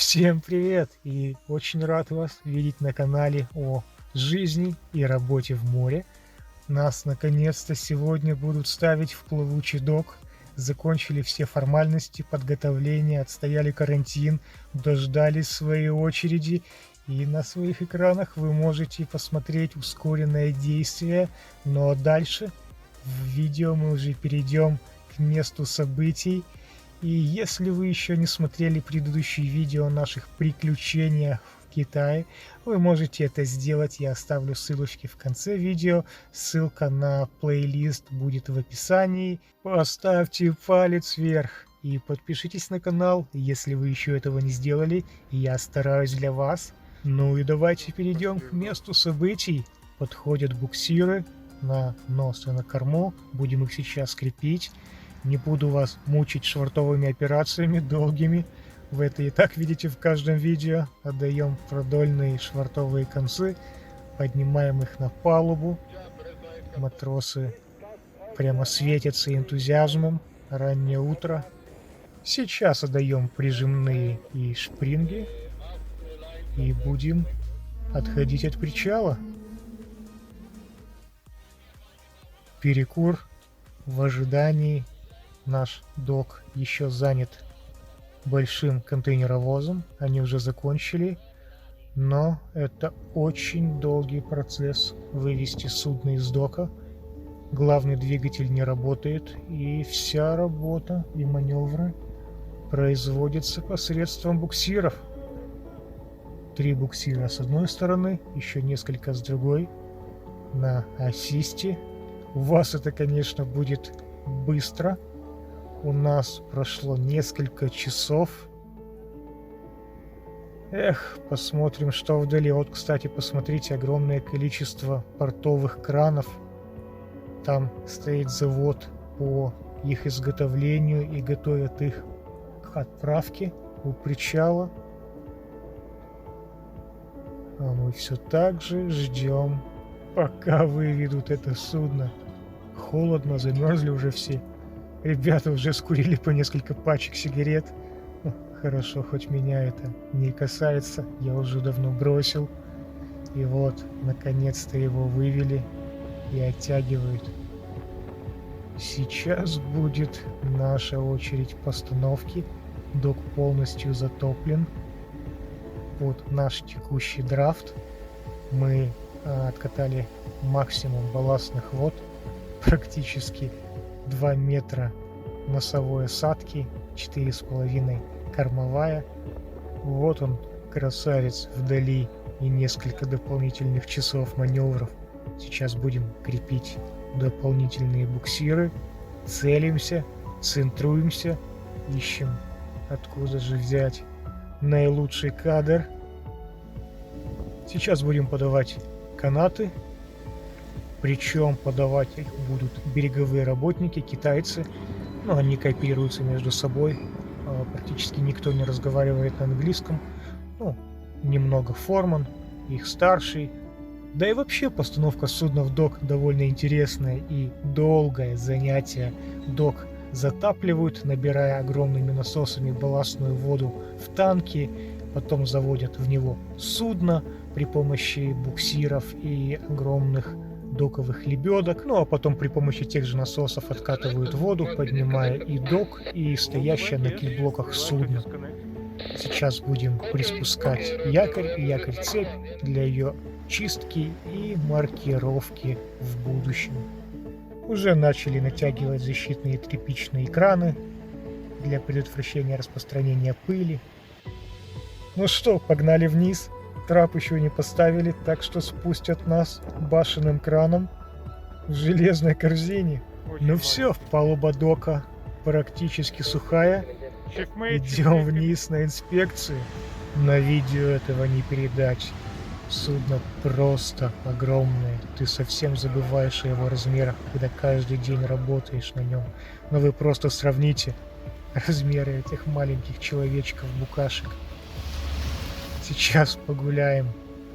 Всем привет! И очень рад вас видеть на канале о жизни и работе в море. Нас наконец-то сегодня будут ставить в плавучий док. Закончили все формальности, подготовления, отстояли карантин, дождались своей очереди. И на своих экранах вы можете посмотреть ускоренное действие. Но дальше в видео мы уже перейдем к месту событий. И если вы еще не смотрели предыдущие видео о наших приключениях в Китае, вы можете это сделать. Я оставлю ссылочки в конце видео. Ссылка на плейлист будет в описании. Поставьте палец вверх и подпишитесь на канал, если вы еще этого не сделали. Я стараюсь для вас. Ну и давайте перейдем к месту событий. Подходят буксиры на нос и на корму. Будем их сейчас крепить. Не буду вас мучить швартовыми операциями долгими. Вы это и так видите в каждом видео. Отдаем продольные швартовые концы. Поднимаем их на палубу. Матросы прямо светятся энтузиазмом. Раннее утро. Сейчас отдаем прижимные и шпринги. И будем отходить от причала. Перекур в ожидании. Наш док еще занят большим контейнеровозом, они уже закончили, но это очень долгий процесс вывести судно из дока. Главный двигатель не работает, и вся работа и маневры производятся посредством буксиров. 3 буксира с одной стороны, еще несколько с другой, на ассисте. У вас это, конечно, будет быстро. У нас прошло несколько часов. Эх, посмотрим, что вдали. Вот, кстати, посмотрите, огромное количество портовых кранов. Там стоит завод по их изготовлению и готовят их к отправке у причала. А мы все так же ждем, пока выведут это судно. Холодно, замерзли уже все. Ребята уже скурили по несколько пачек сигарет. Ну, хорошо, хоть меня это не касается. Я уже давно бросил. И вот, наконец-то его вывели и оттягивают. Сейчас будет наша очередь постановки. Док полностью затоплен под наш текущий драфт. Мы откатали максимум балластных вод. Практически 2 метра носовой осадки, 4,5 кормовая. Вот он, красавец, вдали, и несколько дополнительных часов маневров. Сейчас будем крепить дополнительные буксиры, целимся, центруемся, ищем, откуда же взять наилучший кадр. Сейчас будем подавать канаты. Причем подавать их будут береговые работники, китайцы. Но они кооперируются между собой. Практически никто не разговаривает на английском. Ну, немного форман, их старший. Да и вообще постановка судна в док довольно интересное и долгое занятие. Док затапливают, набирая огромными насосами балластную воду в танки. Потом заводят в него судно при помощи буксиров и огромных доковых лебедок, ну а потом при помощи тех же насосов откатывают воду, поднимая и док, и стоящее на кильблоках судно. Сейчас будем приспускать якорь и якорь-цепь для ее чистки и маркировки в будущем. Уже начали натягивать защитные тряпичные экраны для предотвращения распространения пыли. Ну что, погнали вниз. Трап еще не поставили, так что спустят нас башенным краном в железной корзине. Ну все, палуба дока практически сухая. Идем вниз на инспекцию. На видео этого не передать. Судно просто огромное. Ты совсем забываешь о его размерах, когда каждый день работаешь на нем. Но вы просто сравните размеры этих маленьких человечков-букашек. Сейчас погуляем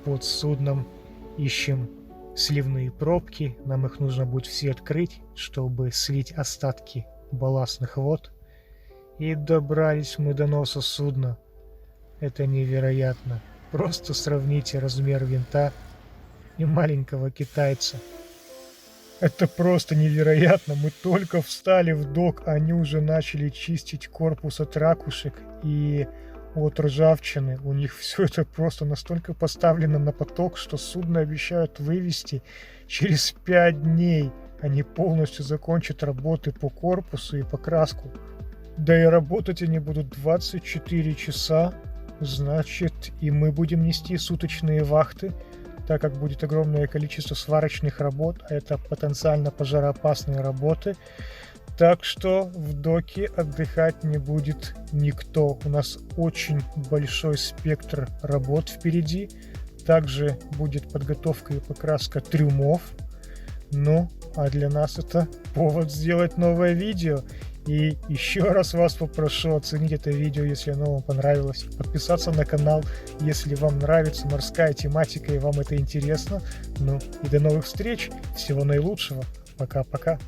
под судном, ищем сливные пробки. Нам их нужно будет все открыть, чтобы слить остатки балластных вод. И добрались мы до носа судна. Это невероятно. Просто сравните размер винта и маленького китайца. Это просто невероятно. Мы только встали в док, а они уже начали чистить корпус от ракушек и от ржавчины. У них все это просто настолько поставлено на поток, что судно обещают вывести через 5 дней. Они полностью закончат работы по корпусу и покраску. Да и работать они будут 24 часа. Значит, и мы будем нести суточные вахты, так как будет огромное количество сварочных работ, а это потенциально пожароопасные работы. Так что в доке отдыхать не будет никто. У нас очень большой спектр работ впереди. Также будет подготовка и покраска трюмов. Ну, а для нас это повод сделать новое видео. И еще раз вас попрошу оценить это видео, если оно вам понравилось. Подписаться на канал, если вам нравится морская тематика и вам это интересно. Ну и до новых встреч. Всего наилучшего. Пока-пока.